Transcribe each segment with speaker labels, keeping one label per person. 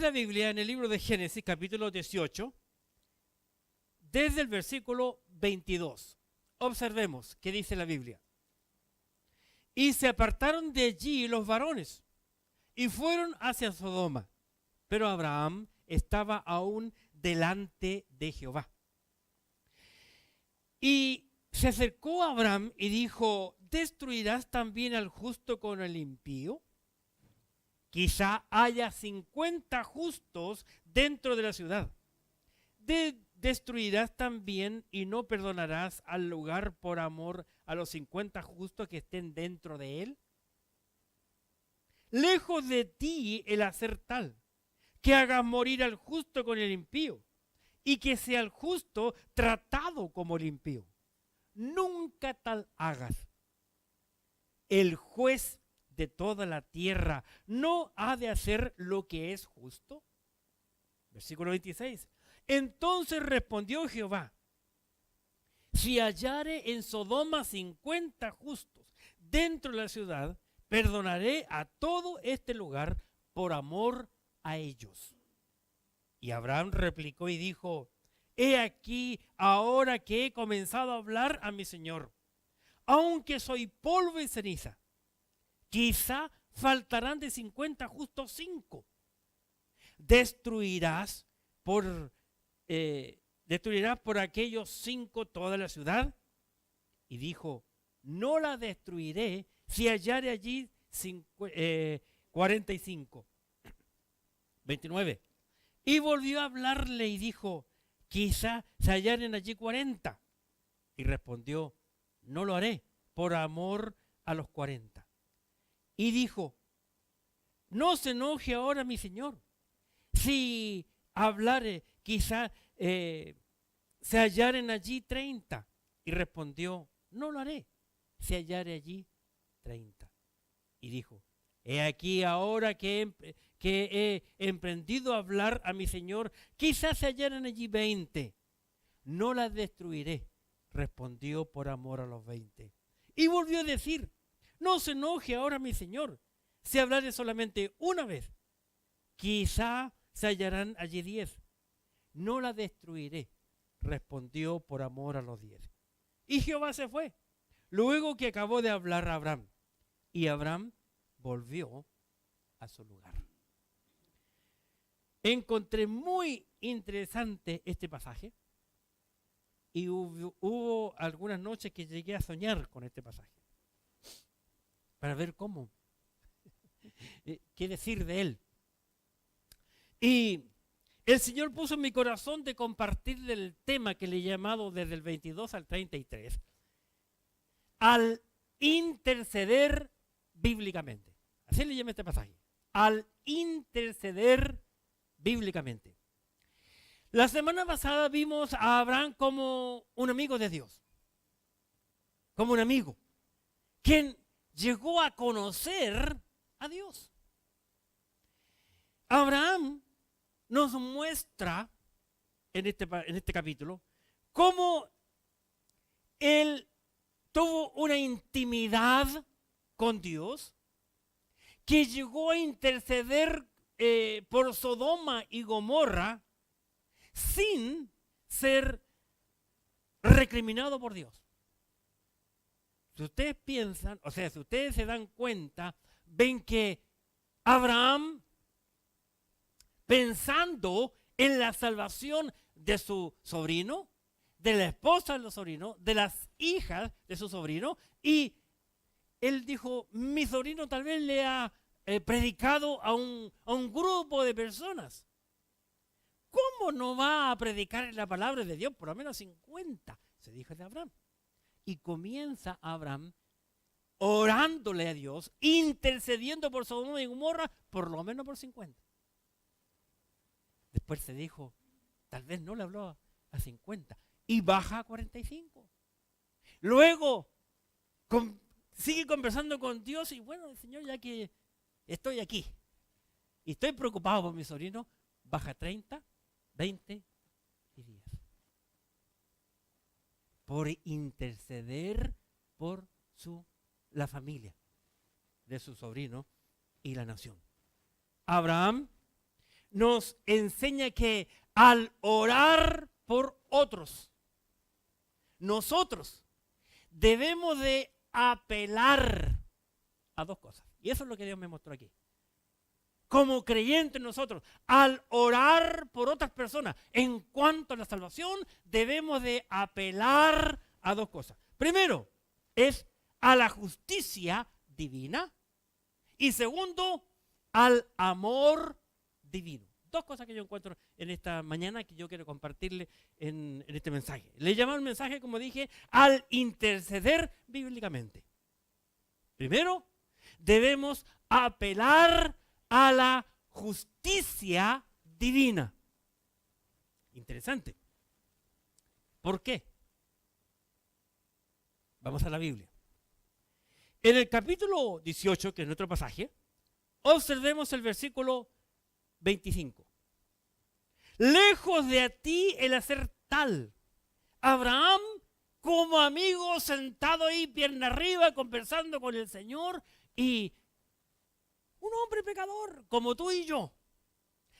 Speaker 1: la Biblia en el libro de Génesis, capítulo 18, desde el versículo 22. Observemos qué dice la Biblia. Y se apartaron de allí los varones y fueron hacia Sodoma, pero Abraham estaba aún delante de Jehová. Y se acercó a Abraham y dijo: ¿destruirás también al justo con el impío? Quizá haya 50 justos dentro de la ciudad. ¿Destruirás también y no perdonarás al lugar por amor a los 50 justos que estén dentro de él? Lejos de ti el hacer tal, que hagas morir al justo con el impío, y que sea el justo tratado como el impío. Nunca tal hagas. El juez de toda la tierra no ha de hacer lo que es justo. Versículo 26. Entonces respondió Jehová: si hallare en Sodoma 50 justos dentro de la ciudad, perdonaré a todo este lugar por amor a ellos. Y Abraham replicó y dijo: he aquí ahora que he comenzado a hablar a mi Señor, aunque soy polvo y ceniza, quizá faltarán de 50 justos 5. ¿Destruirás por aquellos 5 toda la ciudad? Y dijo: no la destruiré si hallare allí 45. 29. Y volvió a hablarle y dijo: quizá se hallaren allí 40. Y respondió: no lo haré por amor a los 40. Y dijo: no se enoje ahora mi señor, si hablare, quizá se hallaren allí 30. Y respondió: no lo haré si hallare allí 30. Y dijo: he aquí ahora que he emprendido a hablar a mi señor, quizás se hallaran allí 20. No las destruiré, respondió, por amor a los 20. Y volvió a decir: no se enoje ahora mi señor, si hablare solamente una vez, quizá se hallarán allí 10. No la destruiré, respondió, por amor a los 10. Y Jehová se fue, luego que acabó de hablar a Abraham. Y Abraham volvió a su lugar. Encontré muy interesante este pasaje y hubo algunas noches que llegué a soñar con este pasaje para ver cómo, qué decir de él. Y el Señor puso en mi corazón de compartir del tema que le he llamado desde el 22 al 33, al interceder bíblicamente. Así le llamé este pasaje, al interceder bíblicamente. La semana pasada vimos a Abraham como un amigo de Dios, como un amigo, quien llegó a conocer a Dios. Abraham nos muestra en este capítulo cómo él tuvo una intimidad con Dios, que llegó a interceder por Sodoma y Gomorra sin ser recriminado por Dios. Si ustedes piensan, o sea, si ustedes se dan cuenta, ven que Abraham, pensando en la salvación de su sobrino, de la esposa de su sobrino, de las hijas de su sobrino, y él dijo: mi sobrino tal vez le ha predicado a un grupo de personas. ¿Cómo no va a predicar la palabra de Dios? Por lo menos 50, se dijo de Abraham. Y comienza Abraham orándole a Dios, intercediendo por Sodoma y Gomorra, por lo menos por 50. Después se dijo, tal vez no le habló a 50, y baja a 45. Luego sigue conversando con Dios y bueno, Señor, ya que estoy aquí y estoy preocupado por mi sobrino, baja 30, 20 y 10. Por interceder por la familia de su sobrino y la nación. Abraham nos enseña que al orar por otros, nosotros debemos de apelar a dos cosas. Y eso es lo que Dios me mostró aquí. Como creyentes nosotros, al orar por otras personas, en cuanto a la salvación, debemos de apelar a dos cosas. Primero, es a la justicia divina. Y segundo, al amor divino. Dos cosas que yo encuentro en esta mañana que yo quiero compartirle en este mensaje. Le llamo el mensaje, como dije, al interceder bíblicamente. Primero, debemos apelar a la justicia divina. Interesante. ¿Por qué? Vamos a la Biblia. En el capítulo 18, que es nuestro pasaje, observemos el versículo 25. Lejos de ti el hacer tal. Abraham, como amigo, sentado ahí, pierna arriba, conversando con el Señor, y un hombre pecador, como tú y yo,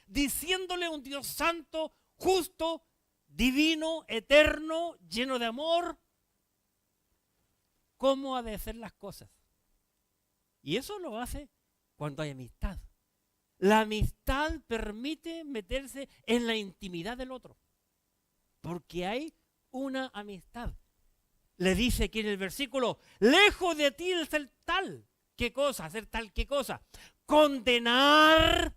Speaker 1: diciéndole a un Dios santo, justo, divino, eterno, lleno de amor, cómo ha de hacer las cosas. Y eso lo hace cuando hay amistad. La amistad permite meterse en la intimidad del otro, porque hay una amistad. Le dice aquí en el versículo, lejos de ti el ser tal. ¿Qué cosa? Hacer tal, ¿qué cosa? Condenar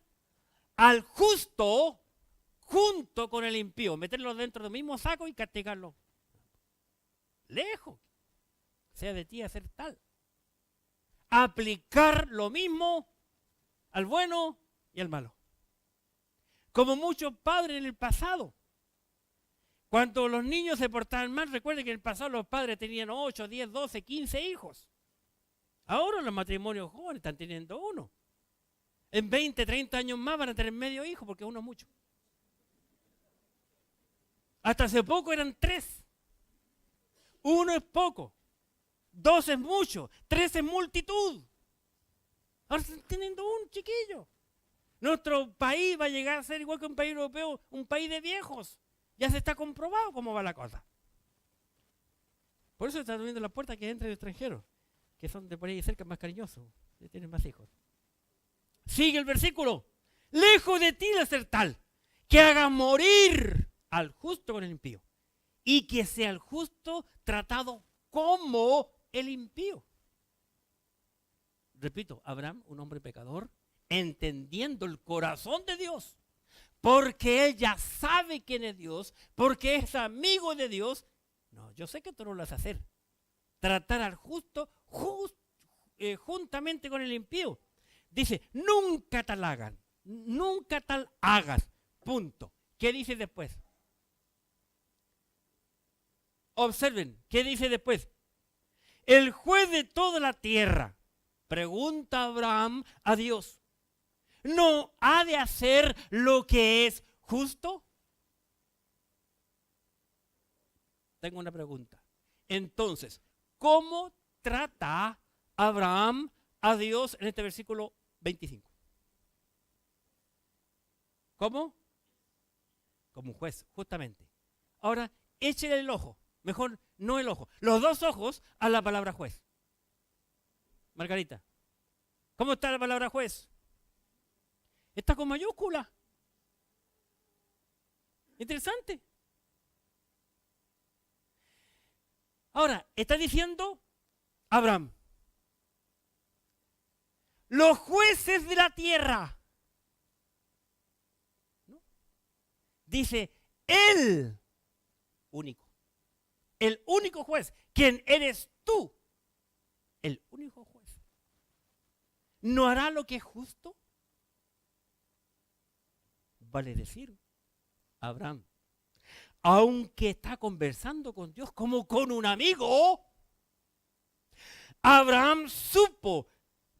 Speaker 1: al justo junto con el impío, meterlo dentro del mismo saco y castigarlo. Lejos sea de ti hacer tal. Aplicar lo mismo al bueno y al malo. Como muchos padres en el pasado. Cuando los niños se portaban mal, recuerden que en el pasado los padres tenían 8, 10, 12, 15 hijos. Ahora los matrimonios jóvenes están teniendo uno. En 20, 30 años más van a tener medio hijo porque uno es mucho. Hasta hace poco eran 3. 1 es poco. 2 es mucho. 3 es multitud. Ahora están teniendo un chiquillo. Nuestro país va a llegar a ser igual que un país europeo, un país de viejos. Ya se está comprobado cómo va la cosa. Por eso está abriendo la puerta que entre el extranjero, que son de por ahí cerca más cariñosos, que tienen más hijos. Sigue el versículo. Lejos de ti de ser tal, que haga morir al justo con el impío, y que sea el justo tratado como el impío. Repito, Abraham, un hombre pecador, entendiendo el corazón de Dios, porque él ya sabe quién es Dios, porque es amigo de Dios. No, yo sé que tú no lo vas a hacer. Tratar al justo juntamente con el impío. Dice, nunca tal hagan, nunca tal hagas, punto. ¿Qué dice después? Observen, ¿qué dice después? El juez de toda la tierra, pregunta Abraham a Dios, ¿no ha de hacer lo que es justo? Tengo una pregunta. Entonces, ¿cómo trata Abraham a Dios en este versículo 25? ¿Cómo? Como un juez, justamente. Ahora, échele el ojo. Mejor no el ojo. Los dos ojos a la palabra juez. Margarita, ¿cómo está la palabra juez? Está con mayúscula. Interesante. Ahora, está diciendo Abraham, los jueces de la tierra. ¿No? Dice, el único juez, quien eres tú, el único juez, ¿no hará lo que es justo? Vale decir, Abraham, aunque está conversando con Dios como con un amigo, Abraham supo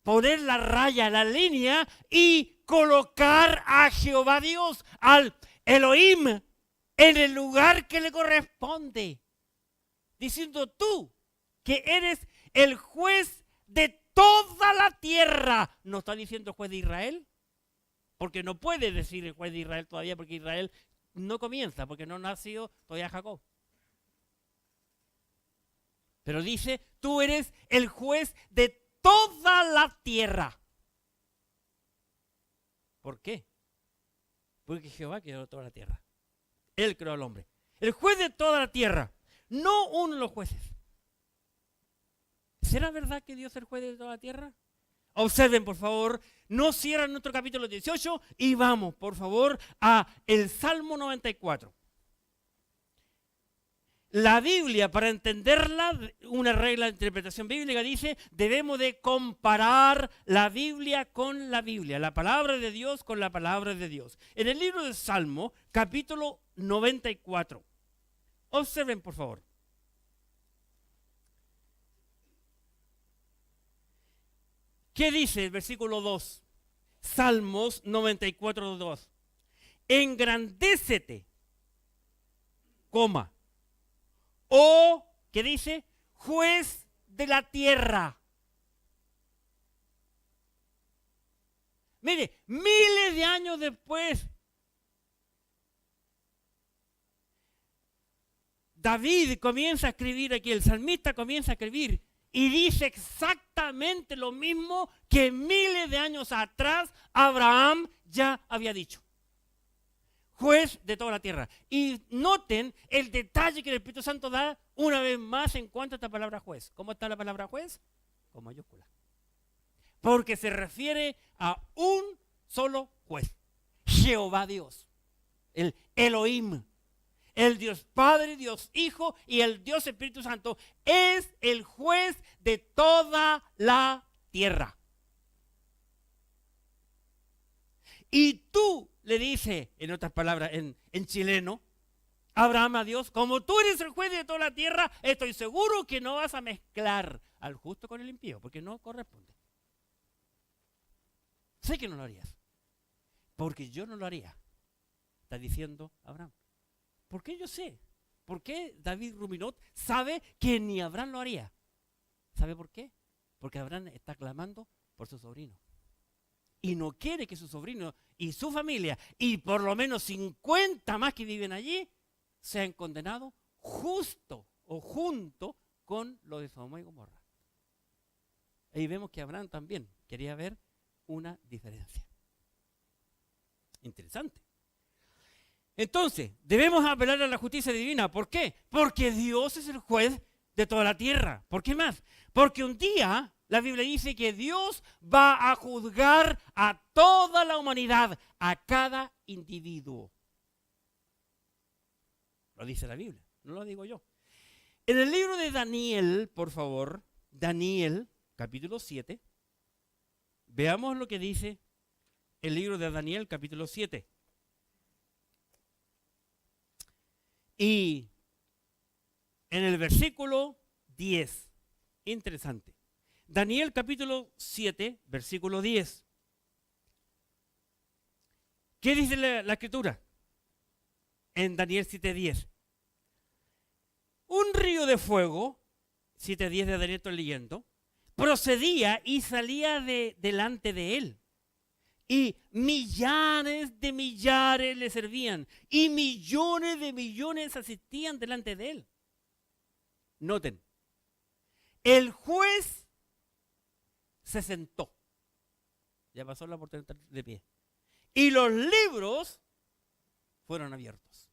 Speaker 1: poner la raya, la línea y colocar a Jehová Dios, al Elohim, en el lugar que le corresponde. Diciendo tú que eres el juez de toda la tierra. ¿No está diciendo juez de Israel? porque no puede decir el juez de Israel todavía, porque Israel no comienza, porque no nació todavía Jacob. Pero dice, tú eres el juez de toda la tierra. ¿Por qué? Porque Jehová creó toda la tierra. Él creó al hombre. El juez de toda la tierra, no uno de los jueces. ¿Será verdad que Dios es el juez de toda la tierra? Observen, por favor, no cierran nuestro capítulo 18 y vamos, por favor, a el Salmo 94. La Biblia, para entenderla, una regla de interpretación bíblica dice, debemos de comparar la Biblia con la Biblia, la palabra de Dios con la palabra de Dios. En el libro de Salmo, capítulo 94, observen, por favor. ¿Qué dice el versículo 2? Salmos 94, 2. Engrandécete, coma. O, ¿qué dice? Juez de la tierra. Mire, miles de años después, David comienza a escribir aquí, el salmista comienza a escribir y dice exactamente lo mismo que miles de años atrás Abraham ya había dicho. Juez de toda la tierra. Y noten el detalle que el Espíritu Santo da una vez más en cuanto a esta palabra juez. ¿Cómo está la palabra juez? Con mayúscula. Porque se refiere a un solo juez. Jehová Dios. El Elohim. El Dios Padre, Dios Hijo y el Dios Espíritu Santo es el juez de toda la tierra. Y tú le dice, en otras palabras, en chileno, Abraham a Dios, como tú eres el juez de toda la tierra, estoy seguro que no vas a mezclar al justo con el impío, porque no corresponde. Sé que no lo harías, porque yo no lo haría, está diciendo Abraham. ¿Por qué yo sé? ¿Por qué David Ruminot sabe que ni Abraham lo haría? ¿Sabe por qué? Porque Abraham está clamando por su sobrino. Y no quiere que su sobrino y su familia, y por lo menos 50 más que viven allí, sean condenados justo o junto con lo de Sodoma y Gomorra. Ahí vemos que Abraham también quería ver una diferencia. Interesante. Entonces, debemos apelar a la justicia divina. ¿Por qué? Porque Dios es el juez de toda la tierra. ¿Por qué más? Porque un día la Biblia dice que Dios va a juzgar a toda la humanidad, a cada individuo. Lo dice la Biblia, no lo digo yo. En el libro de Daniel, por favor, Daniel, capítulo 7, veamos lo que dice el libro de Daniel, capítulo 7. Y en el versículo 10, interesante. Daniel capítulo 7, versículo 10. ¿Qué dice la escritura? En Daniel 7:10. Un río de fuego, 7:10 de Daniel estoy leyendo, procedía y salía delante de él. Y millares de millares le servían. Y millones de millones asistían delante de él. Noten, el juez se sentó. Ya pasó la oportunidad de pie. Y los libros fueron abiertos.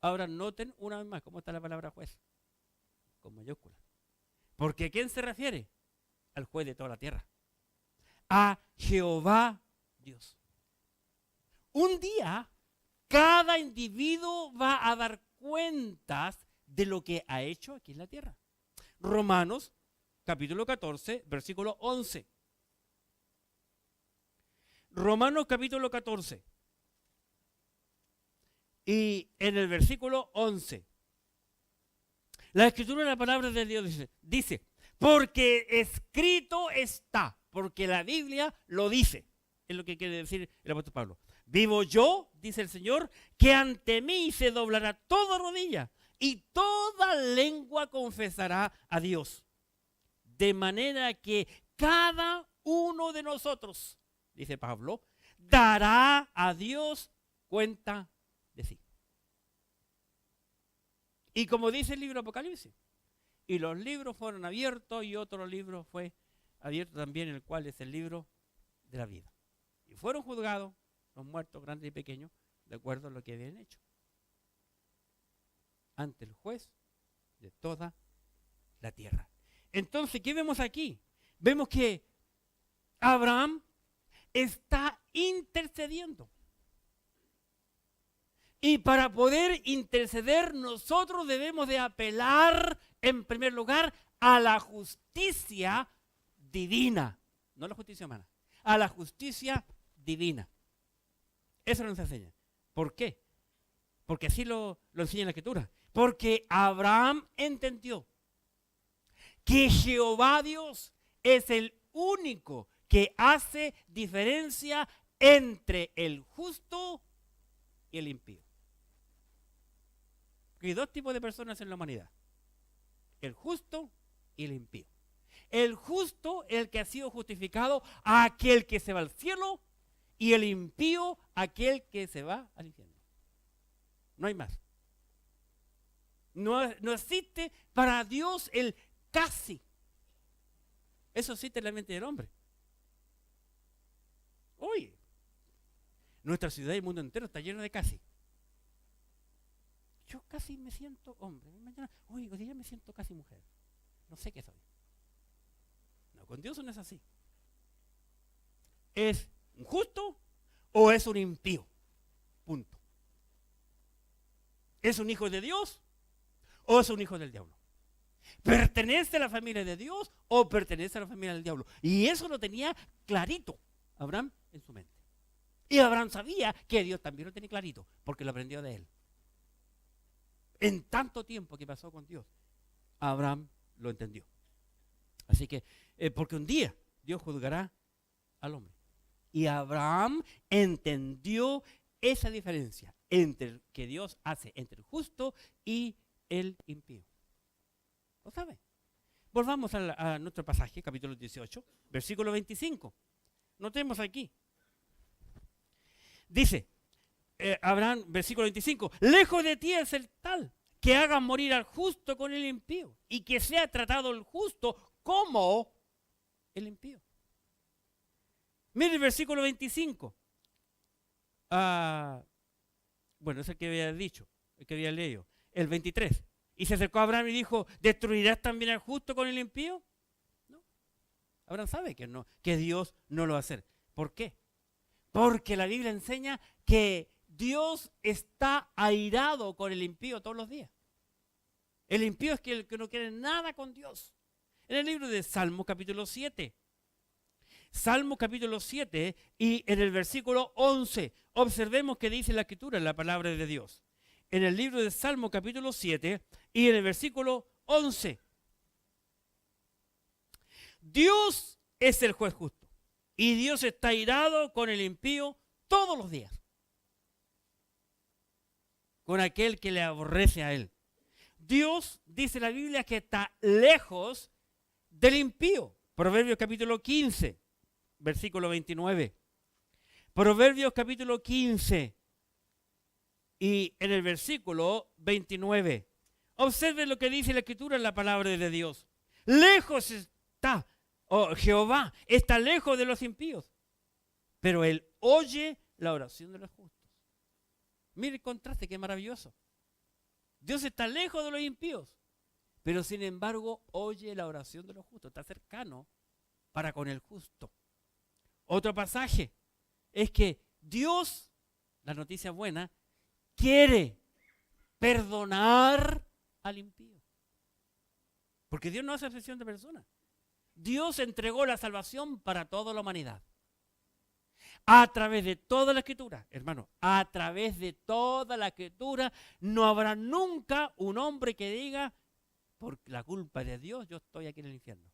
Speaker 1: Ahora noten una vez más cómo está la palabra juez. Con mayúscula. Porque ¿a quién se refiere? Al juez de toda la tierra. A Jehová Dios. Un día, cada individuo va a dar cuentas de lo que ha hecho aquí en la tierra. Romanos capítulo 14, versículo 11. Romanos capítulo 14. Y en el versículo 11, la escritura de la palabra de Dios dice, porque escrito está, porque la Biblia lo dice, es lo que quiere decir el apóstol Pablo. Vivo yo, dice el Señor, que ante mí se doblará toda rodilla y toda lengua confesará a Dios. De manera que cada uno de nosotros, dice Pablo, dará a Dios cuenta de sí. Y como dice el libro de Apocalipsis, y los libros fueron abiertos y otro libro fue abierto también, el cual es el libro de la vida. Y fueron juzgados los muertos, grandes y pequeños, de acuerdo a lo que habían hecho, ante el juez de toda la tierra. Entonces, ¿qué vemos aquí? Vemos que Abraham está intercediendo. Y para poder interceder, nosotros debemos de apelar, en primer lugar, a la justicia divina. No a la justicia humana, a la justicia divina. Eso nos enseña. ¿Por qué? Porque así lo enseña la Escritura. Porque Abraham entendió que Jehová Dios es el único que hace diferencia entre el justo y el impío. Hay dos tipos de personas en la humanidad: el justo y el impío. El justo, el que ha sido justificado, aquel que se va al cielo, y el impío, aquel que se va al infierno. No hay más. No existe para Dios el casi. Eso existe en la mente del hombre. Hoy, nuestra ciudad y el mundo entero está lleno de casi. Yo casi me siento hombre. Mañana, hoy día me siento casi mujer. No sé qué soy. No, con Dios no es así. ¿Es un justo o es un impío? Punto. ¿Es un hijo de Dios o es un hijo del diablo? ¿Pertenece a la familia de Dios o pertenece a la familia del diablo? Y eso lo tenía clarito Abraham en su mente. Y Abraham sabía que Dios también lo tenía clarito, porque lo aprendió de él. En tanto tiempo que pasó con Dios, Abraham lo entendió. Así que, porque un día Dios juzgará al hombre. Y Abraham entendió esa diferencia entre que Dios hace entre el justo y el impío. ¿Lo sabe? Volvamos a nuestro pasaje, capítulo 18, versículo 25. Notemos aquí. Dice, Abraham, versículo 25, lejos de ti es el tal que haga morir al justo con el impío y que sea tratado el justo como el impío. Mire el versículo 25. Bueno, es el que había dicho, el que había leído. El 23. Y se acercó a Abraham y dijo, ¿destruirás también al justo con el impío? No. Abraham sabe que no, que Dios no lo va a hacer. ¿Por qué? Porque la Biblia enseña que Dios está airado con el impío todos los días. El impío es el que no quiere nada con Dios. En el libro de Salmos capítulo 7. Salmos capítulo 7 y en el versículo 11. Observemos que dice la Escritura en la palabra de Dios. En el libro de Salmos capítulo 7 y en el versículo 11. Dios es el juez justo. Y Dios está airado con el impío todos los días. Con aquel que le aborrece a él. Dios, dice la Biblia, que está lejos del impío. Proverbios capítulo 15, versículo 29. Proverbios capítulo 15 y en el versículo 29. Observen lo que dice la Escritura en la palabra de Dios. Lejos está. Jehová está lejos de los impíos, pero Él oye la oración de los justos. Mire el contraste, qué maravilloso. Dios está lejos de los impíos, pero sin embargo oye la oración de los justos. Está cercano para con el justo. Otro pasaje es que Dios, la noticia buena, quiere perdonar al impío. Porque Dios no hace excepción de personas. Dios entregó la salvación para toda la humanidad. A través de toda la Escritura, hermano, a través de toda la Escritura, no habrá nunca un hombre que diga, por la culpa de Dios, yo estoy aquí en el infierno.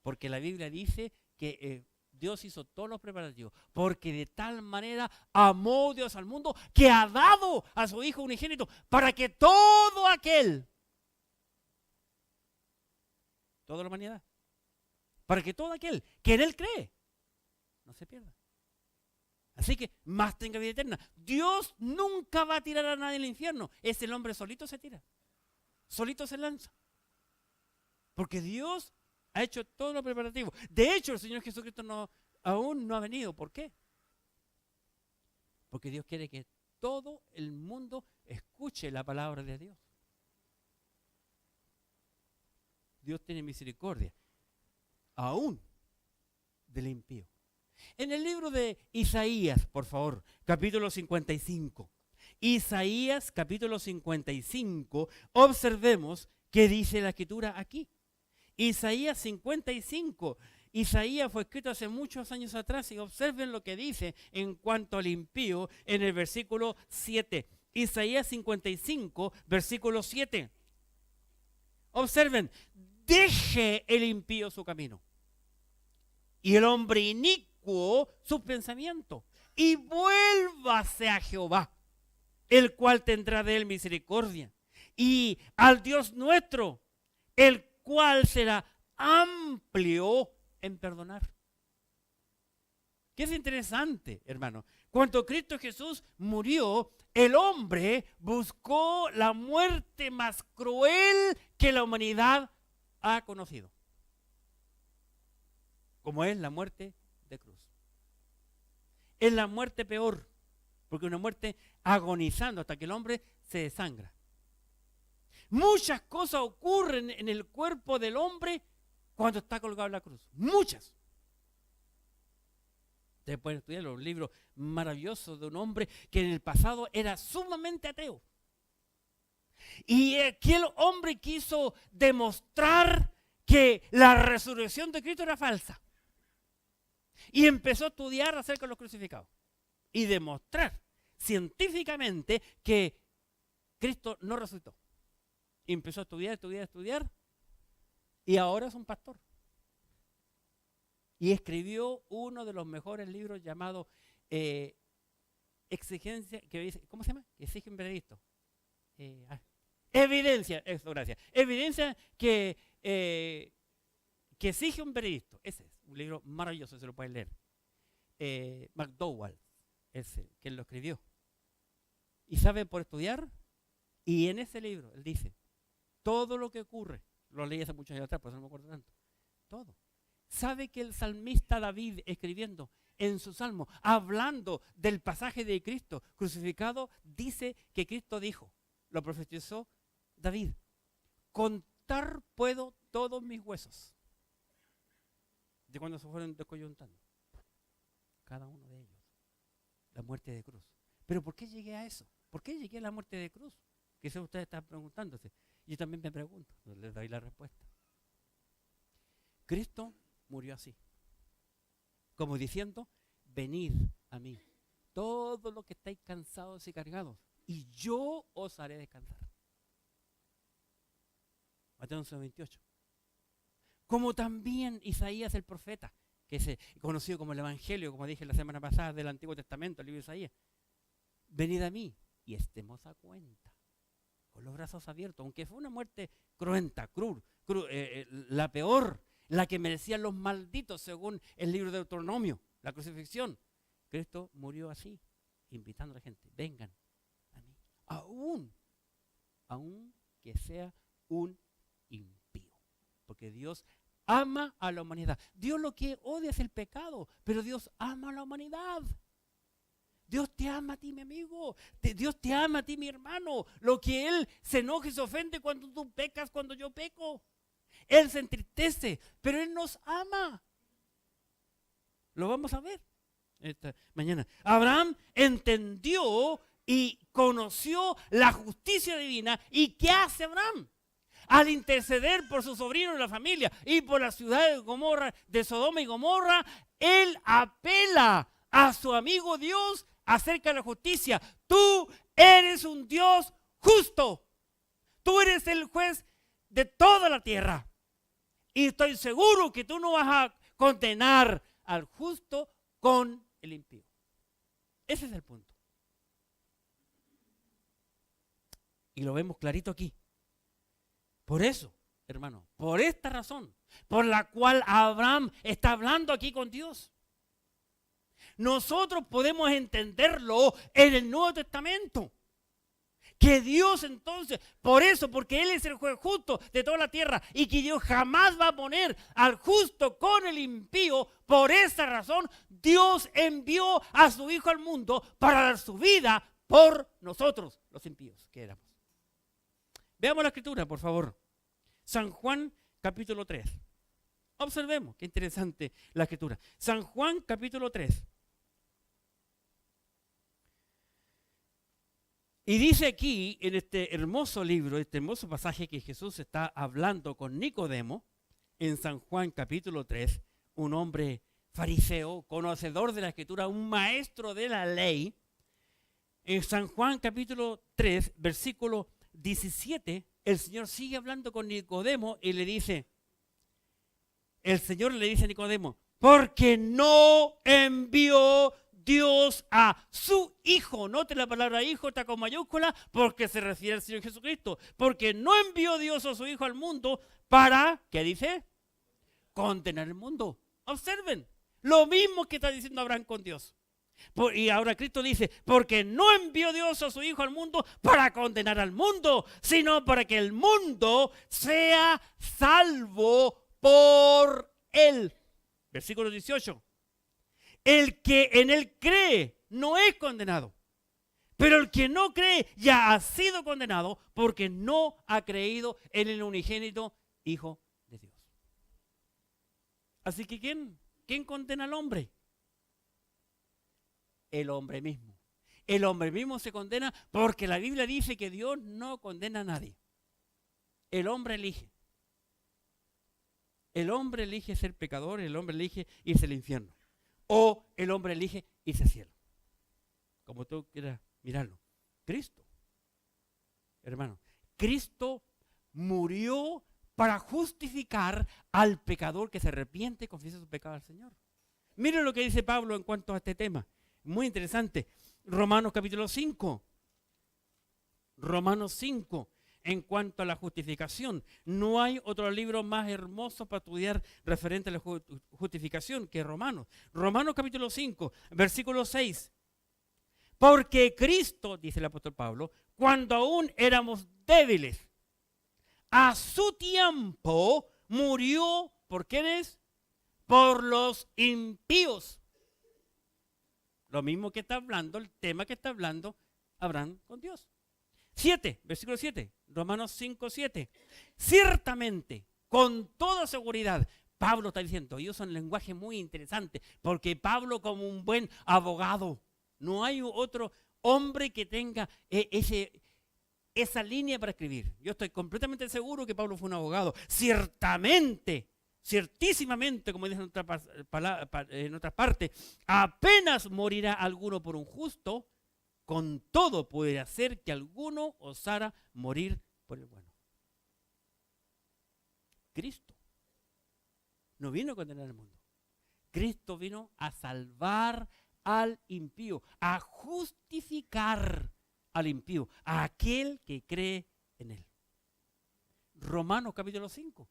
Speaker 1: Porque la Biblia dice que Dios hizo todos los preparativos. Porque de tal manera amó Dios al mundo que ha dado a su Hijo unigénito para que todo aquel, toda la humanidad, para que todo aquel que en Él cree, no se pierda, Así que más tenga vida eterna. Dios nunca va a tirar a nadie al infierno. Es el hombre solito se tira. Solito se lanza. Porque Dios ha hecho todo lo preparativo. De hecho, el Señor Jesucristo aún no ha venido. ¿Por qué? Porque Dios quiere que todo el mundo escuche la palabra de Dios. Dios tiene misericordia, aún del impío. En el libro de Isaías, por favor, capítulo 55. Isaías, capítulo 55, observemos qué dice la Escritura aquí. Isaías 55. Isaías fue escrito hace muchos años atrás y observen lo que dice en cuanto al impío en el versículo 7. Isaías 55, versículo 7. Observen, deje el impío su camino y el hombre inicuo su pensamiento y vuélvase a Jehová, el cual tendrá de él misericordia, y al Dios nuestro, el cual será amplio en perdonar. Que es interesante, hermano. Cuando Cristo Jesús murió, el hombre buscó la muerte más cruel que la humanidad ha conocido, como es la muerte de cruz. Es la muerte peor, porque una muerte agonizando hasta que el hombre se desangra. Muchas cosas ocurren en el cuerpo del hombre cuando está colgado en la cruz. Muchas. Ustedes pueden estudiar los libros maravillosos de un hombre que en el pasado era sumamente ateo. Y aquel hombre quiso demostrar que la resurrección de Cristo era falsa. Y empezó a estudiar acerca de los crucificados. Y demostrar científicamente que Cristo no resucitó. Y empezó a estudiar. Y ahora es un pastor. Y escribió uno de los mejores libros llamado Exigencia, ¿cómo se llama? Exige un veredicto. Evidencia, eso, gracias. Evidencia que exige un veredicto. Ese es un libro maravilloso, se lo pueden leer. McDowell, ese, quien lo escribió. Y sabe por estudiar, y en ese libro él dice, todo lo que ocurre, lo leí hace muchos años atrás, por eso no me acuerdo tanto, todo. ¿Sabe que el salmista David, escribiendo en su salmo, hablando del pasaje de Cristo crucificado, dice que Cristo dijo, lo profetizó David, contar puedo todos mis huesos, de cuando se fueron descoyuntando, cada uno de ellos, la muerte de cruz. Pero ¿por qué llegué a eso? ¿Por qué llegué a la muerte de cruz? Quizás ustedes están preguntándose. Yo también me pregunto, les doy la respuesta. Cristo murió así, como diciendo, venid a mí, todos los que estáis cansados y cargados, y yo os haré descansar. Mateo 11:28. Como también Isaías el profeta, que es conocido como el Evangelio, como dije la semana pasada, del Antiguo Testamento, el libro de Isaías. Venid a mí y estemos a cuenta, con los brazos abiertos, aunque fue una muerte cruenta, la peor, la que merecían los malditos según el libro de Deuteronomio, la crucifixión. Cristo murió así, invitando a la gente, vengan a mí, aún que sea un impío, porque Dios ama a la humanidad. Dios lo que odia es el pecado, pero Dios ama a la humanidad. Dios te ama a ti, mi amigo. Dios te ama a ti, mi hermano. Lo que Él se enoja y se ofende cuando tú pecas, cuando yo peco. Él se entristece, pero Él nos ama. Lo vamos a ver esta mañana. Abraham entendió y conoció la justicia divina. ¿Y qué hace Abraham? Al interceder por su sobrino y la familia y por la ciudad de Sodoma y Gomorra, él apela a su amigo Dios acerca de la justicia. Tú eres un Dios justo. Tú eres el juez de toda la tierra. Y estoy seguro que tú no vas a condenar al justo con el impío. Ese es el punto. Y lo vemos clarito aquí. Por eso, hermano, por esta razón, por la cual Abraham está hablando aquí con Dios. Nosotros podemos entenderlo en el Nuevo Testamento. Que Dios entonces, por eso, porque Él es el juez justo de toda la tierra y que Dios jamás va a poner al justo con el impío, por esa razón Dios envió a su Hijo al mundo para dar su vida por nosotros, los impíos que éramos. Veamos la escritura, por favor. San Juan capítulo 3. Observemos, qué interesante la escritura. San Juan capítulo 3. Y dice aquí, en este hermoso libro, este hermoso pasaje que Jesús está hablando con Nicodemo, en San Juan capítulo 3, un hombre fariseo, conocedor de la escritura, un maestro de la ley. En San Juan capítulo 3, versículo 17, el Señor sigue hablando con Nicodemo y le dice, el Señor le dice a Nicodemo, porque no envió Dios a su Hijo. Note la palabra Hijo está con mayúscula porque se refiere al Señor Jesucristo. Porque no envió Dios a su Hijo al mundo para, ¿qué dice? Condenar el mundo. Observen, lo mismo que está diciendo Abraham con Dios. Y ahora Cristo dice, porque no envió Dios a su Hijo al mundo para condenar al mundo, sino para que el mundo sea salvo por Él. Versículo 18. El que en Él cree no es condenado, pero el que no cree ya ha sido condenado porque no ha creído en el unigénito Hijo de Dios. Así que ¿quién condena al hombre? El hombre mismo. El hombre mismo se condena porque la Biblia dice que Dios no condena a nadie. El hombre elige. El hombre elige ser pecador, el hombre elige irse al infierno. O el hombre elige irse al cielo. Como tú quieras mirarlo. Cristo, hermano, Cristo murió para justificar al pecador que se arrepiente y confiesa su pecado al Señor. Miren lo que dice Pablo en cuanto a este tema. Muy interesante. Romanos capítulo 5. Romanos 5. En cuanto a la justificación, no hay otro libro más hermoso para estudiar referente a la justificación que Romanos. Romanos capítulo 5, versículo 6. Porque Cristo, dice el apóstol Pablo, cuando aún éramos débiles, a su tiempo murió, ¿por quiénes? Por los impíos. Lo mismo que está hablando, el tema que está hablando Abraham con Dios. 7, versículo 7, Romanos 5, 7. Ciertamente, con toda seguridad, Pablo está diciendo, y usa un lenguaje muy interesante, porque Pablo como un buen abogado, no hay otro hombre que tenga esa línea para escribir. Yo estoy completamente seguro que Pablo fue un abogado. Ciertamente, ciertísimamente, como dice en otra parte, apenas morirá alguno por un justo, con todo puede hacer que alguno osara morir por el bueno. Cristo no vino a condenar al mundo. Cristo vino a salvar al impío, a justificar al impío, a aquel que cree en él. Romanos capítulo 5,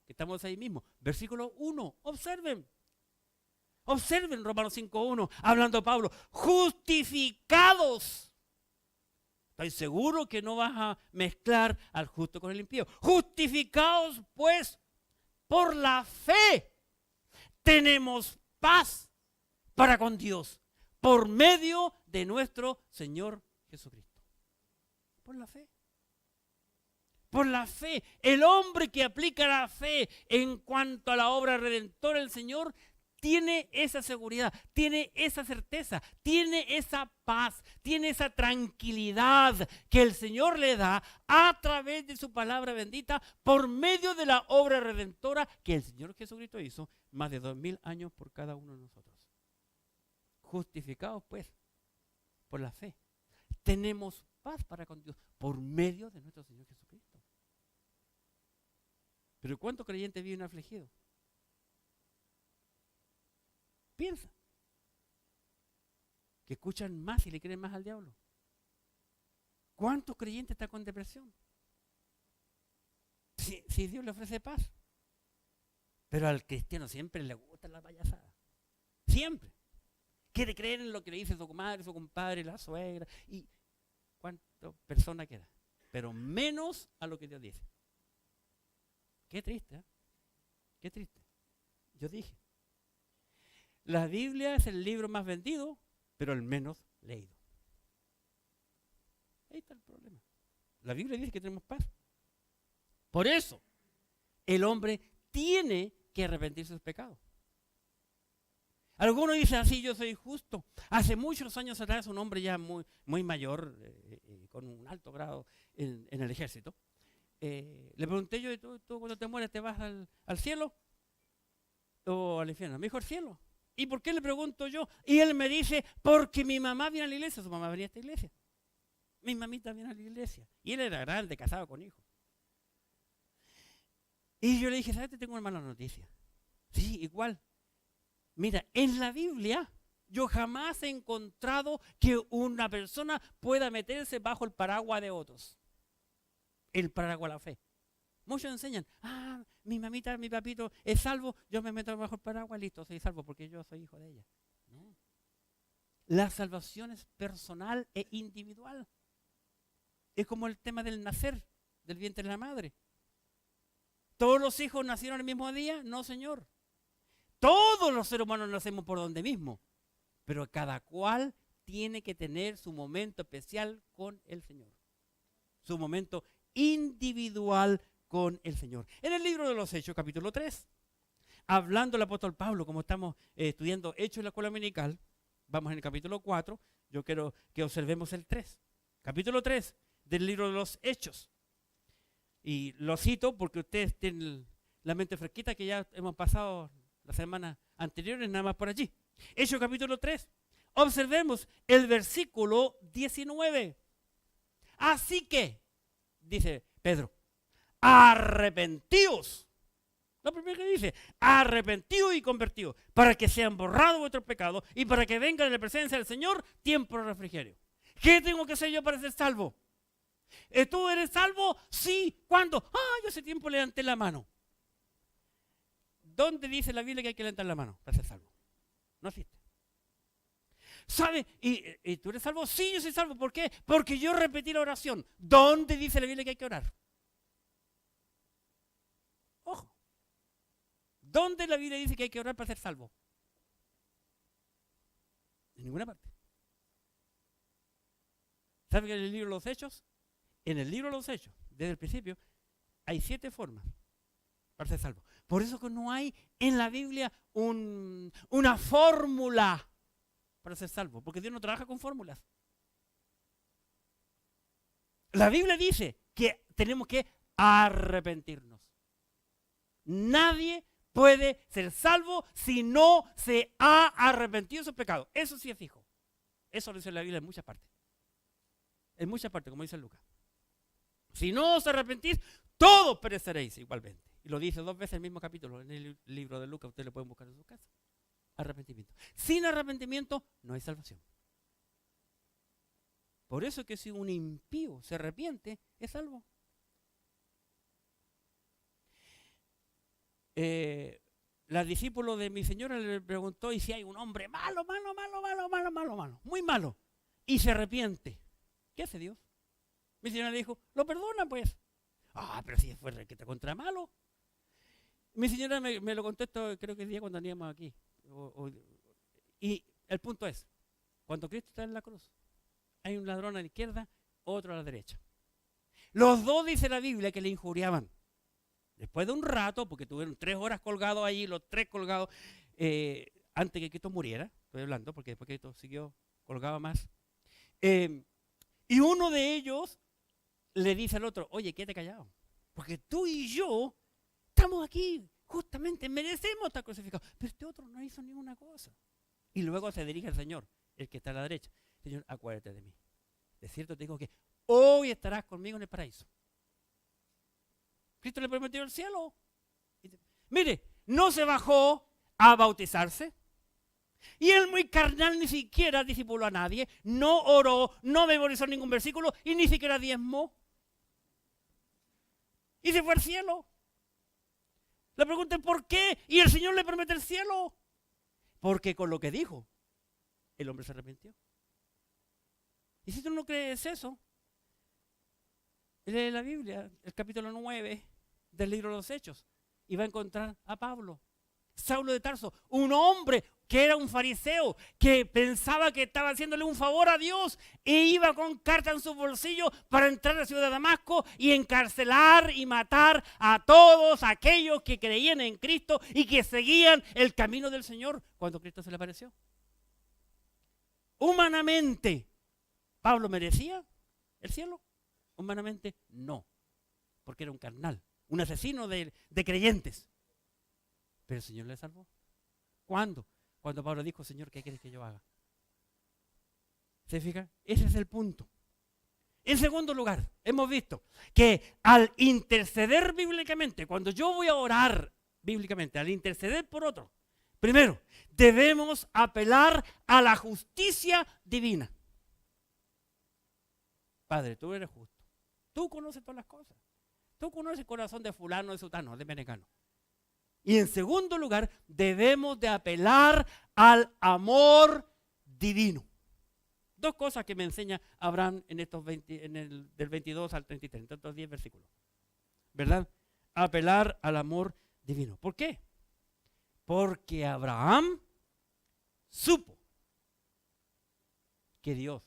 Speaker 1: que estamos ahí mismo, versículo 1, observen. Observen Romanos 5.1, hablando Pablo, justificados. Estoy seguro que no vas a mezclar al justo con el impío. Justificados pues por la fe, tenemos paz para con Dios por medio de nuestro Señor Jesucristo. Por la fe. Por la fe. El hombre que aplica la fe en cuanto a la obra redentora del Señor tiene esa seguridad, tiene esa certeza, tiene esa paz, tiene esa tranquilidad que el Señor le da a través de su palabra bendita por medio de la obra redentora que el Señor Jesucristo hizo más de 2000 años por cada uno de nosotros. Justificados pues por la fe, tenemos paz para con Dios por medio de nuestro Señor Jesucristo. Pero ¿cuántos creyentes viven afligidos? Piensa que escuchan más y le creen más al diablo. ¿Cuántos creyentes están con depresión? Si Dios le ofrece paz. Pero al cristiano siempre le gusta la payasada. Siempre. quiere creer en lo que le dice su comadre, su compadre, la suegra, y cuántas personas queda, pero menos a lo que Dios dice. Qué triste, ¿eh? Qué triste. Yo dije, la Biblia es el libro más vendido, pero el menos leído. Ahí está el problema. La Biblia dice que tenemos paz. Por eso, el hombre tiene que arrepentirse de sus pecados. Algunos dicen así, yo soy justo. Hace muchos años atrás, un hombre ya muy mayor, con un alto grado en el ejército, le pregunté yo, ¿tú cuando te mueres te vas al cielo o al infierno? Me dijo, al cielo. ¿Y por qué le pregunto yo? Y él me dice, porque mi mamá viene a la iglesia, su mamá venía a esta iglesia. Mi mamita viene a la iglesia. Y él era grande, casado con hijos. Y yo le dije, ¿sabes? Te tengo una mala noticia. Sí, igual. Mira, en la Biblia yo jamás he encontrado que una persona pueda meterse bajo el paraguas de otros. El paraguas de la fe. Muchos enseñan, mi mamita, mi papito es salvo, yo me meto bajo el paraguas, listo, soy salvo porque yo soy hijo de ella. No. La salvación es personal e individual. Es como el tema del nacer, del vientre de la madre. ¿Todos los hijos nacieron el mismo día? No, señor. Todos los seres humanos nacemos por donde mismo, pero cada cual tiene que tener su momento especial con el Señor. Su momento individual con el Señor. En el libro de los Hechos, capítulo 3, hablando el apóstol Pablo, como estamos estudiando Hechos en la escuela dominical, vamos en el capítulo 4, yo quiero que observemos el 3. Capítulo 3 del libro de los Hechos. Y lo cito porque ustedes tienen la mente fresquita que ya hemos pasado las semanas anteriores, nada más por allí. Hechos capítulo 3. Observemos el versículo 19. Así que, dice Pedro, arrepentíos. Lo primero que dice, arrepentíos y convertíos, para que sean borrados vuestros pecados y para que venga de la presencia del Señor tiempo de refrigerio. ¿Qué tengo que hacer yo para ser salvo? ¿Tú eres salvo? Sí. ¿Cuándo? Yo hace tiempo levanté la mano. ¿Dónde dice la Biblia que hay que levantar la mano para ser salvo? No existe. ¿Sabe? ¿Y tú eres salvo? Sí, yo soy salvo. ¿Por qué? Porque yo repetí la oración. ¿Dónde dice la Biblia que hay que orar? Ojo. ¿Dónde la Biblia dice que hay que orar para ser salvo? En ninguna parte. ¿Sabe que en el libro de los Hechos? En el libro de los Hechos, desde el principio, hay 7 formas para ser salvo. Por eso que no hay en la Biblia una fórmula para ser salvo, porque Dios no trabaja con fórmulas. La Biblia dice que tenemos que arrepentirnos. Nadie puede ser salvo si no se ha arrepentido de sus pecados. Eso sí es fijo. Eso lo dice la Biblia en muchas partes. En muchas partes, como dice Lucas. Si no os arrepentís, todos pereceréis igualmente. Y lo dice 2 veces en el mismo capítulo, en el libro de Lucas, ustedes lo pueden buscar en su casa. Arrepentimiento. Sin arrepentimiento no hay salvación. Por eso es que si un impío se arrepiente, es salvo. La discípulo de mi señora le preguntó, ¿y si hay un hombre malo, muy malo, y se arrepiente? ¿Qué hace Dios? Mi señora le dijo, lo perdona pues. Pero si fue el que te contra malo. Mi señora me lo contestó, creo que el día cuando andábamos aquí. Y el punto es, cuando Cristo está en la cruz, hay un ladrón a la izquierda, otro a la derecha. Los dos, dice la Biblia, que le injuriaban. Después de un rato, porque tuvieron 3 horas colgados allí, los 3 colgados, antes que Cristo muriera, estoy hablando, porque después Cristo siguió colgado más. Y uno de ellos le dice al otro, oye, quédate callado, porque tú y yo estamos aquí, justamente, merecemos estar crucificados, pero este otro no hizo ninguna cosa. Y luego se dirige al Señor, el que está a la derecha. Señor, acuérdate de mí. De cierto te digo que hoy estarás conmigo en el paraíso. Cristo le prometió el cielo. Mire, no se bajó a bautizarse. Y él muy carnal ni siquiera discipuló a nadie, no oró, no memorizó ningún versículo y ni siquiera diezmó. Y se fue al cielo. Le pregunté por qué y el Señor le promete el cielo. Porque con lo que dijo, el hombre se arrepintió. Y si tú no crees eso, lee la Biblia, el capítulo 9 del libro de los Hechos, y va a encontrar a Pablo, Saulo de Tarso, un hombre que era un fariseo, que pensaba que estaba haciéndole un favor a Dios, e iba con carta en su bolsillo para entrar a la ciudad de Damasco y encarcelar y matar a todos aquellos que creían en Cristo y que seguían el camino del Señor cuando Cristo se le apareció. Humanamente, ¿Pablo merecía el cielo? Humanamente, no, porque era un carnal, un asesino de creyentes. Pero el Señor le salvó. ¿Cuándo? Cuando Pablo dijo, Señor, ¿qué quieres que yo haga? ¿Se fija? Ese es el punto. En segundo lugar, hemos visto que al interceder bíblicamente, cuando yo voy a orar bíblicamente, al interceder por otro, primero, debemos apelar a la justicia divina. Padre, tú eres justo. Tú conoces todas las cosas. Tú conoces el corazón de fulano, de sutano, de menecano. Y en segundo lugar, debemos de apelar al amor divino. Dos cosas que me enseña Abraham en estos del 22 al 33, en estos 10 versículos. ¿Verdad? Apelar al amor divino. ¿Por qué? Porque Abraham supo que Dios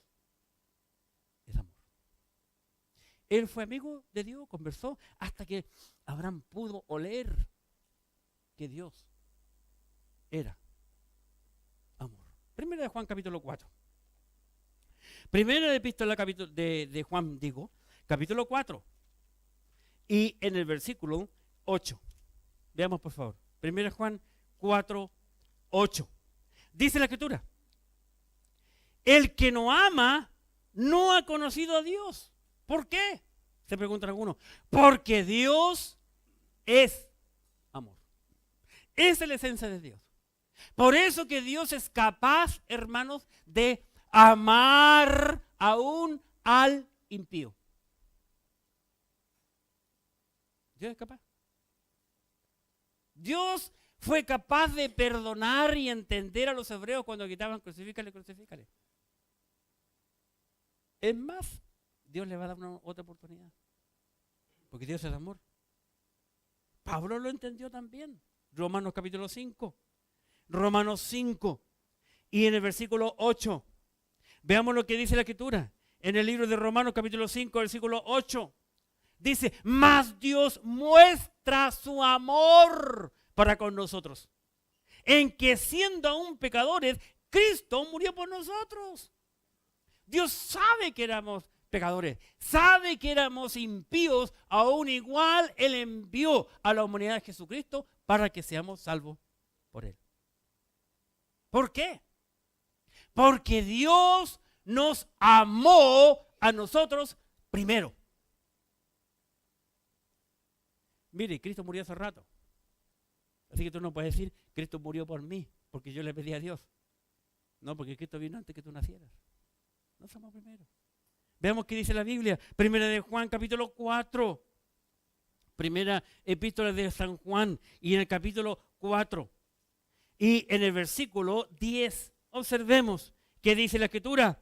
Speaker 1: es amor. Él fue amigo de Dios, conversó hasta que Abraham pudo oler que Dios era amor. Primera de Juan capítulo 4. Primera epístola de Juan, capítulo 4. Y en el versículo 8. Veamos por favor. Primera de Juan 4, 8. Dice la Escritura: el que no ama no ha conocido a Dios. ¿Por qué? Se preguntan algunos. Porque Dios es amor. Esa es la esencia de Dios. Por eso que Dios es capaz, hermanos, de amar aún al impío. Dios es capaz. Dios fue capaz de perdonar y entender a los hebreos cuando gritaban, crucifícale, crucifícale. Es más, Dios le va a dar otra oportunidad. Porque Dios es amor. Pablo lo entendió también. Romanos capítulo 5. Romanos 5. Y en el versículo 8. Veamos lo que dice la Escritura. En el libro de Romanos capítulo 5, versículo 8. Dice, mas Dios muestra su amor para con nosotros, en que siendo aún pecadores, Cristo murió por nosotros. Dios sabe que éramos pecadores, sabe que éramos impíos, aún igual Él envió a la humanidad de Jesucristo para que seamos salvos por Él. ¿Por qué? Porque Dios nos amó a nosotros primero. Mire, Cristo murió hace rato. Así que tú no puedes decir, Cristo murió por mí, porque yo le pedí a Dios. No, porque Cristo vino antes que tú nacieras. No somos primero. Veamos qué dice la Biblia. Primera de Juan, capítulo 4. Primera epístola de San Juan. Y en el capítulo 4. Y en el versículo 10. Observemos qué dice la Escritura.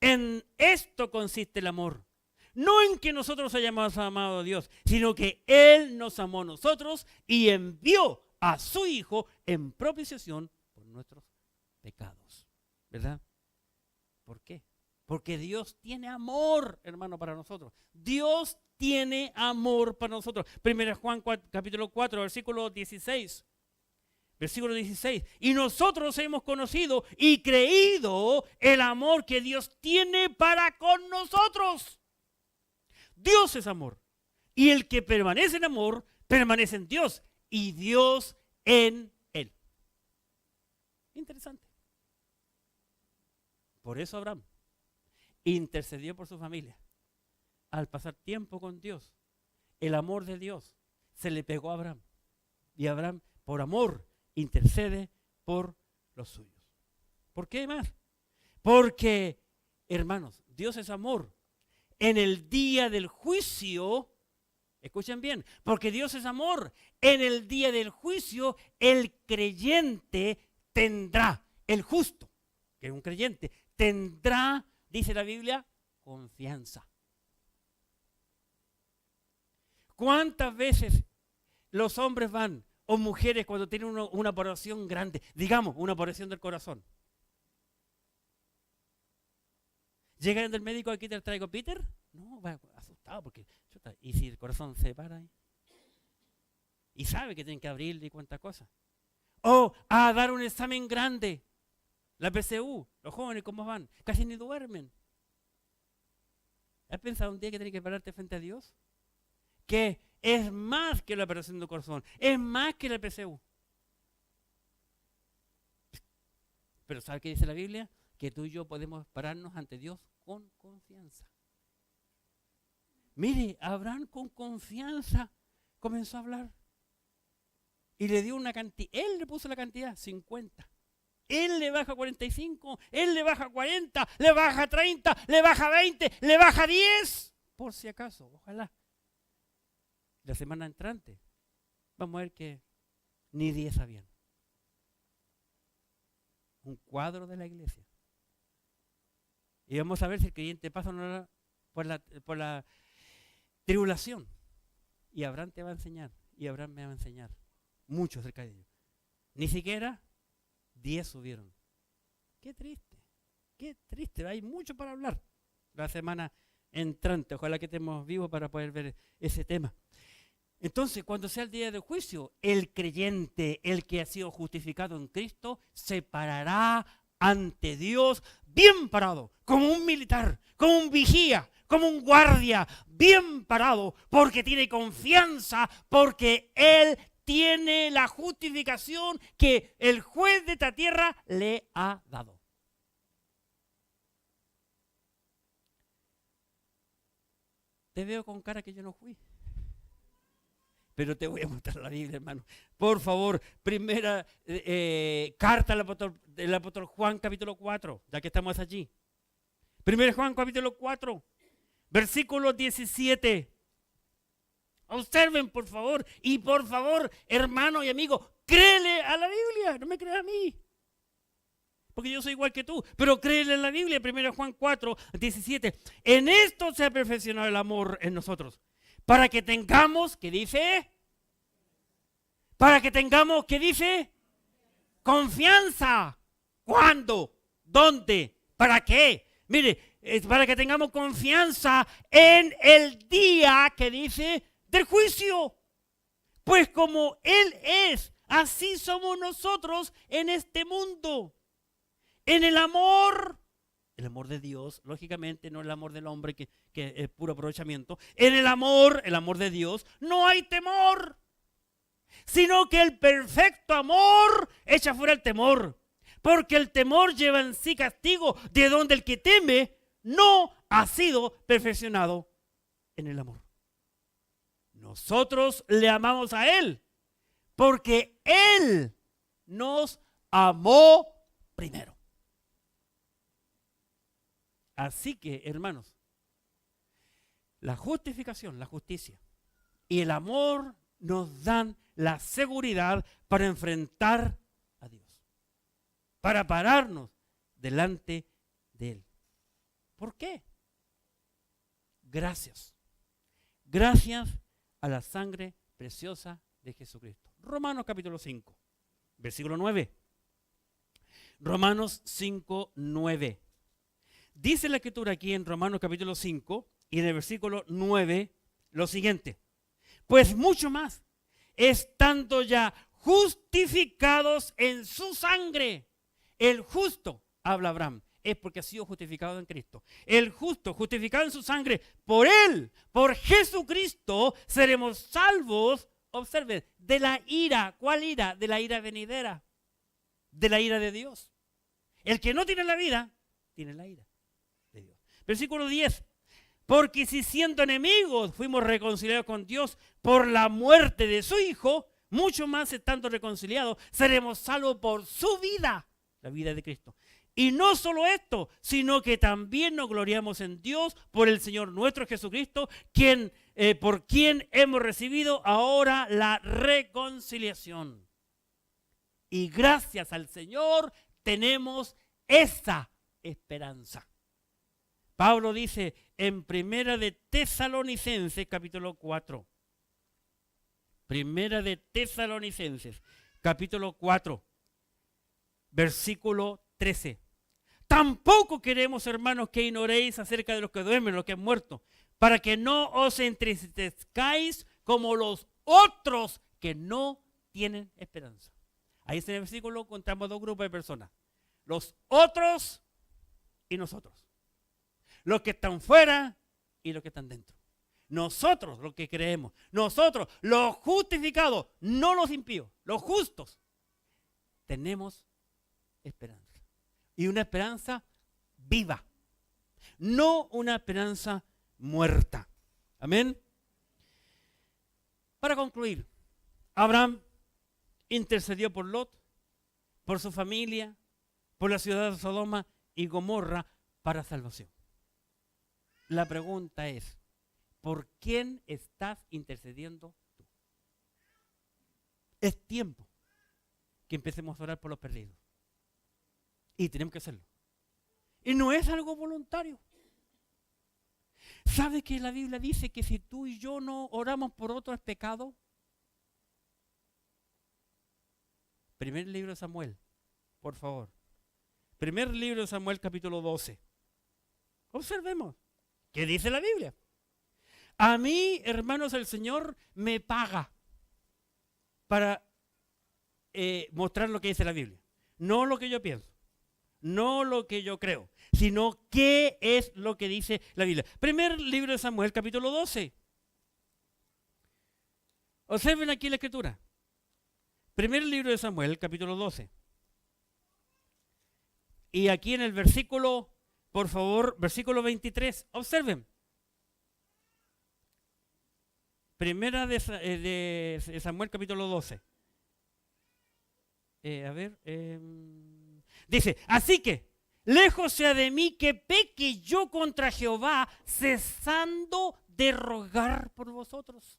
Speaker 1: En esto consiste el amor. No en que nosotros hayamos amado a Dios, sino que Él nos amó a nosotros y envió a su Hijo en propiciación por nuestros pecados. ¿Verdad? ¿Por qué? Porque Dios tiene amor, hermano, para nosotros. Dios tiene amor para nosotros. Primera Juan capítulo 4, versículo 16. Versículo 16. Y nosotros hemos conocido y creído el amor que Dios tiene para con nosotros. Dios es amor. Y el que permanece en amor, permanece en Dios. Y Dios en él. Interesante. Por eso Abraham intercedió por su familia. Al pasar tiempo con Dios, el amor de Dios se le pegó a Abraham. Y Abraham, por amor, intercede por los suyos. ¿Por qué más? Porque, hermanos, Dios es amor. En el día del juicio, escuchen bien, porque Dios es amor. En el día del juicio, el creyente tendrá, el justo que es un creyente, tendrá, dice la Biblia, confianza. ¿Cuántas veces los hombres van, o mujeres, cuando tienen una operación grande, digamos, una operación del corazón? ¿Llegan del médico, aquí te traigo Peter? No, va asustado porque, ¿y si el corazón se para ahí? Y sabe que tienen que abrirle y cuántas cosas. O a dar un examen grande, la PSU, los jóvenes, ¿cómo van? Casi ni duermen. ¿Has pensado un día que tienes que pararte frente a Dios? Que es más que la operación del corazón, es más que la PSU. Pero ¿sabe qué dice la Biblia? Que tú y yo podemos pararnos ante Dios con confianza. Mire, Abraham con confianza comenzó a hablar. Y le dio una cantidad, él le puso la cantidad, 50. Él le baja 45, él le baja 40, le baja 30, le baja 20, le baja 10. Por si acaso, ojalá. La semana entrante, vamos a ver que ni 10 habían. Un cuadro de la iglesia. Y vamos a ver si el creyente pasa o no por la tribulación. Y Abraham te va a enseñar, y Abraham me va a enseñar. Mucho acerca de ello. Ni siquiera 10 subieron. Qué triste. Hay mucho para hablar la semana entrante. Ojalá que estemos vivos para poder ver ese tema. Entonces, cuando sea el día del juicio, el creyente, el que ha sido justificado en Cristo, se parará ante Dios bien parado, como un militar, como un vigía, como un guardia, bien parado, porque tiene confianza, porque él tiene la justificación que el juez de esta tierra le ha dado. Te veo con cara que yo no fui. Pero te voy a mostrar la Biblia, hermano. Por favor, primera carta del apóstol Juan, capítulo 4, ya que estamos allí. Primera Juan, capítulo 4, versículo 17. Observen, por favor, y por favor, hermano y amigo, créele a la Biblia, no me creas a mí. Porque yo soy igual que tú, pero créele a la Biblia, 1 Juan 4, 17. En esto se ha perfeccionado el amor en nosotros, para que tengamos, ¿qué dice? Para que tengamos, ¿qué dice? Confianza. ¿Cuándo? ¿Dónde? ¿Para qué? Mire, es para que tengamos confianza en el día, que dice, del juicio. Pues como Él es, así somos nosotros en este mundo. En el amor de Dios, lógicamente no el amor del hombre que es puro aprovechamiento. En el amor de Dios, no hay temor, sino que el perfecto amor echa fuera el temor. Porque el temor lleva en sí castigo, de donde el que teme no ha sido perfeccionado en el amor. Nosotros le amamos a Él, porque Él nos amó primero. Así que, hermanos, la justificación, la justicia y el amor nos dan la seguridad para enfrentar a Dios, para pararnos delante de Él. ¿Por qué? Gracias a la sangre preciosa de Jesucristo. Romanos capítulo 5, versículo 9. Romanos 5, 9. Dice la escritura aquí en Romanos capítulo 5 y en el versículo 9 lo siguiente. Pues mucho más, estando ya justificados en su sangre. El justo, habla Abraham, es porque ha sido justificado en Cristo. El justo, justificado en su sangre, por Él, por Jesucristo, seremos salvos, observen, de la ira. ¿Cuál ira? De la ira venidera, de la ira de Dios. El que no tiene la vida, tiene la ira de Dios. Versículo 10. Porque si siendo enemigos fuimos reconciliados con Dios por la muerte de su Hijo, mucho más estando reconciliados, seremos salvos por su vida, la vida de Cristo. Y no solo esto, sino que también nos gloriamos en Dios por el Señor nuestro Jesucristo, por quien hemos recibido ahora la reconciliación. Y gracias al Señor tenemos esa esperanza. Pablo dice en Primera de Tesalonicenses, capítulo 4. Primera de Tesalonicenses, capítulo 4, versículo 13. Tampoco queremos, hermanos, que ignoréis acerca de los que duermen, los que han muerto, para que no os entristezcáis como los otros que no tienen esperanza. Ahí en el versículo encontramos dos grupos de personas. Los otros y nosotros. Los que están fuera y los que están dentro. Nosotros, los que creemos. Nosotros, los justificados, no los impíos, los justos. Tenemos esperanza. Y una esperanza viva. No una esperanza muerta. Amén. Para concluir, Abraham intercedió por Lot, por su familia, por la ciudad de Sodoma y Gomorra para salvación. La pregunta es, ¿por quién estás intercediendo tú? Es tiempo que empecemos a orar por los perdidos. Y tenemos que hacerlo. Y no es algo voluntario. ¿Sabe que la Biblia dice que si tú y yo no oramos por otro es pecado? Primer libro de Samuel, por favor. Primer libro de Samuel, capítulo 12. Observemos. ¿Qué dice la Biblia? A mí, hermanos, el Señor me paga para mostrar lo que dice la Biblia. No lo que yo pienso. No lo que yo creo, sino qué es lo que dice la Biblia. Primer libro de Samuel, capítulo 12. Observen aquí la escritura. Primer libro de Samuel, capítulo 12. Y aquí en el versículo, por favor, versículo 23, observen. Primera de Samuel, capítulo 12. Dice, así que, lejos sea de mí que peque yo contra Jehová, cesando de rogar por vosotros.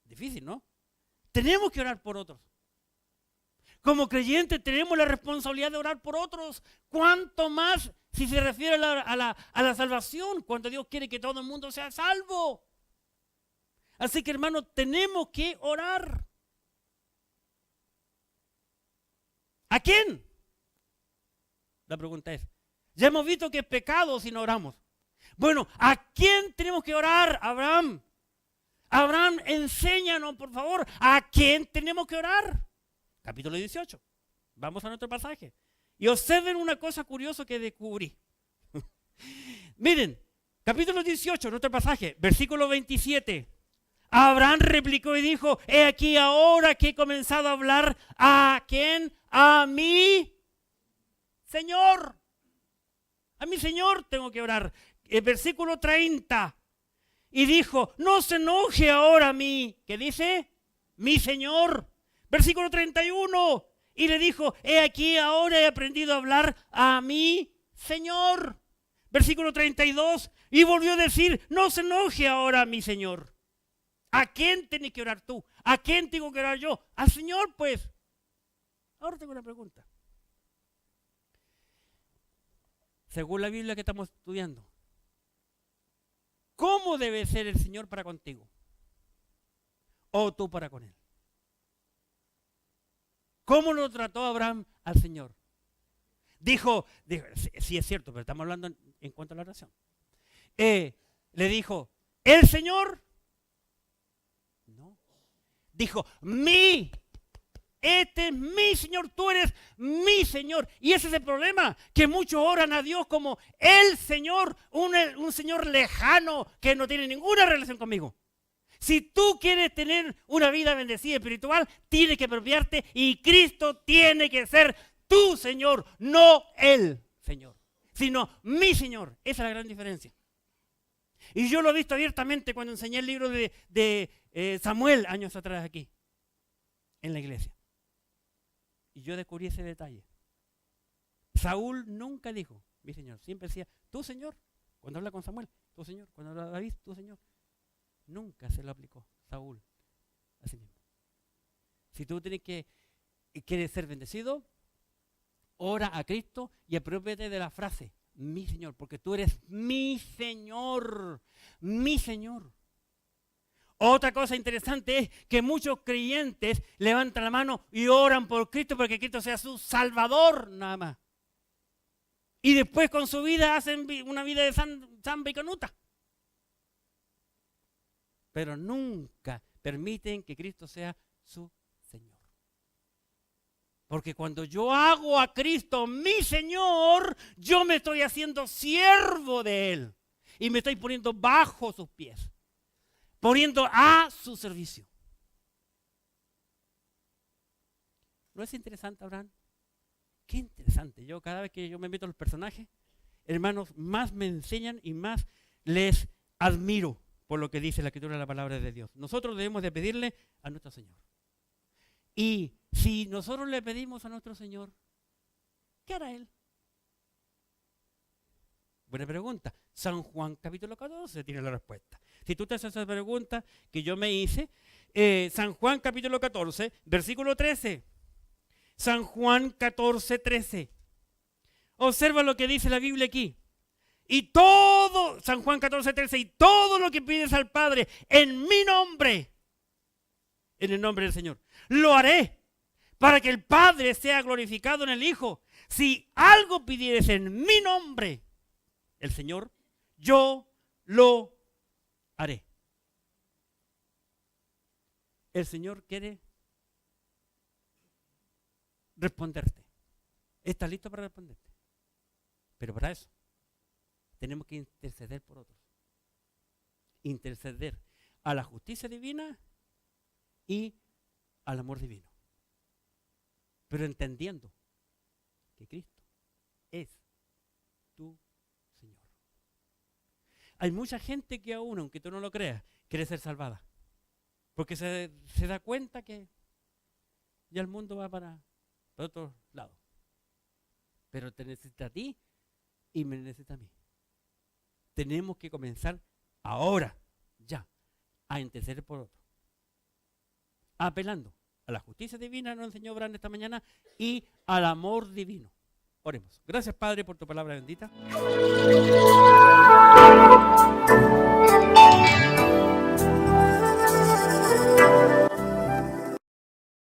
Speaker 1: Difícil, ¿no? Tenemos que orar por otros. Como creyentes tenemos la responsabilidad de orar por otros. ¿Cuánto más si se refiere a la salvación? Cuando Dios quiere que todo el mundo sea salvo. Así que, hermanos, tenemos que orar. ¿A quién? La pregunta es, ya hemos visto que es pecado si no oramos. Bueno, ¿a quién tenemos que orar, Abraham? Abraham, enséñanos, por favor, ¿a quién tenemos que orar? Capítulo 18. Vamos a nuestro pasaje. Y observen una cosa curiosa que descubrí. Miren, capítulo 18, nuestro pasaje, versículo 27. Abraham replicó y dijo, he aquí ahora que he comenzado a hablar, ¿a quién? A mi Señor. A mi Señor tengo que orar. El versículo 30. Y dijo, no se enoje ahora a mí. ¿Qué dice? Mi Señor. Versículo 31. Y le dijo, he aquí ahora he aprendido a hablar a mi Señor. Versículo 32. Y volvió a decir, no se enoje ahora a mi Señor. ¿A quién tienes que orar tú? ¿A quién tengo que orar yo? Al Señor, pues. Ahora tengo una pregunta. Según la Biblia que estamos estudiando, ¿cómo debe ser el Señor para contigo? ¿O tú para con Él? ¿Cómo lo trató Abraham al Señor? Dijo, sí es cierto, pero estamos hablando en cuanto a la oración. Le dijo, ¿el Señor? No. Dijo, este es mi Señor, tú eres mi Señor. Y ese es el problema, que muchos oran a Dios como el Señor, un Señor lejano que no tiene ninguna relación conmigo. Si tú quieres tener una vida bendecida espiritual, tienes que apropiarte y Cristo tiene que ser tu Señor, no el Señor, sino mi Señor. Esa es la gran diferencia. Y yo lo he visto abiertamente cuando enseñé el libro de Samuel años atrás aquí, en la iglesia. Y yo descubrí ese detalle. Saúl nunca dijo, mi Señor, siempre decía, tu Señor, cuando habla con Samuel, tu Señor, cuando habla David, tu Señor. Nunca se lo aplicó Saúl a sí mismo. Si tú quieres ser bendecido, ora a Cristo y apropiate de la frase, mi Señor, porque tú eres mi Señor, mi Señor. Otra cosa interesante es que muchos creyentes levantan la mano y oran por Cristo porque Cristo sea su Salvador, nada más. Y después con su vida hacen una vida de samba y canuta. Pero nunca permiten que Cristo sea su Señor. Porque cuando yo hago a Cristo mi Señor, yo me estoy haciendo siervo de Él. Y me estoy poniendo bajo sus pies. Poniendo a su servicio. ¿No es interesante, Abraham? Qué interesante. Yo cada vez que yo me meto en los personajes, hermanos, más me enseñan y más les admiro por lo que dice la Escritura de la palabra de Dios. Nosotros debemos de pedirle a nuestro Señor. Y si nosotros le pedimos a nuestro Señor, ¿qué hará Él? Buena pregunta. San Juan capítulo 14 tiene la respuesta. Si tú te haces esa pregunta que yo me hice, San Juan capítulo 14, versículo 13. San Juan 14, 13. Observa lo que dice la Biblia aquí. Y todo, San Juan 14, 13, y todo lo que pides al Padre en mi nombre, en el nombre del Señor, lo haré para que el Padre sea glorificado en el Hijo. Si algo pidieres en mi nombre, el Señor, yo lo haré. El Señor quiere responderte. ¿Estás listo para responderte? Pero para eso tenemos que interceder por otros. Interceder a la justicia divina y al amor divino. Pero entendiendo que Cristo es tu Señor. Hay mucha gente que aunque tú no lo creas, quiere ser salvada. Porque se da cuenta que ya el mundo va para otro lado. Pero te necesita a ti y me necesita a mí. Tenemos que comenzar ahora, ya, a interceder por otro. Apelando a la justicia divina, nos enseñó Abraham esta mañana, y al amor divino. Oremos. Gracias, Padre, por tu palabra bendita.